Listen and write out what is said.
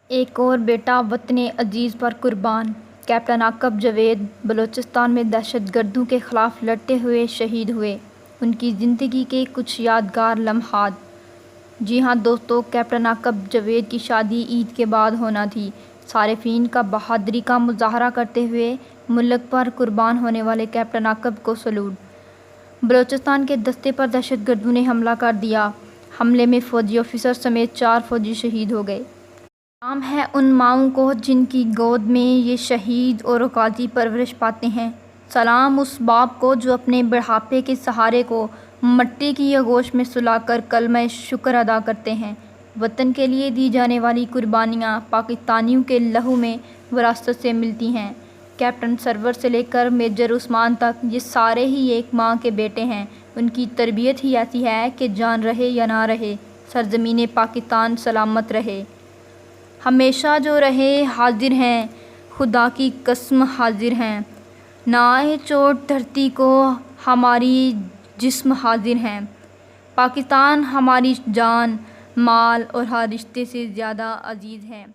ایک اور بیٹا وطن عزیز پر قربان۔ کیپٹن عاقب جاوید بلوچستان میں دہشت گردوں کے خلاف لڑتے ہوئے شہید ہوئے۔ ان کی زندگی کے کچھ یادگار لمحات۔ جی ہاں دوستو، کیپٹن عاقب جاوید کی شادی عید کے بعد ہونا تھی۔ صارفین کا بہادری کا مظاہرہ کرتے ہوئے ملک پر قربان ہونے والے کیپٹن عاقب کو سلوٹ۔ بلوچستان کے دستے پر دہشت گردوں نے حملہ کر دیا۔ حملے میں فوجی آفیسر سمیت 4 فوجی شہید ہو گئے۔ سلام ہے ان ماؤں کو جن کی گود میں یہ شہید اور غازی پرورش پاتے ہیں۔ سلام اس باپ کو جو اپنے بڑھاپے کے سہارے کو مٹی کی آغوش میں سلا کر کلمہ شکر ادا کرتے ہیں۔ وطن کے لیے دی جانے والی قربانیاں پاکستانیوں کے لہو میں وراثت سے ملتی ہیں۔ کیپٹن سرور سے لے کر میجر عثمان تک یہ سارے ہی ایک ماں کے بیٹے ہیں۔ ان کی تربیت ہی ایسی ہے کہ جان رہے یا نہ رہے، سرزمین پاکستان سلامت رہے۔ ہمیشہ جو رہے حاضر ہیں، خدا کی قسم حاضر ہیں۔ نہ آئے چوٹ دھرتی کو، ہماری جسم حاضر ہیں۔ پاکستان ہماری جان، مال اور ہر رشتے سے زیادہ عزیز ہے۔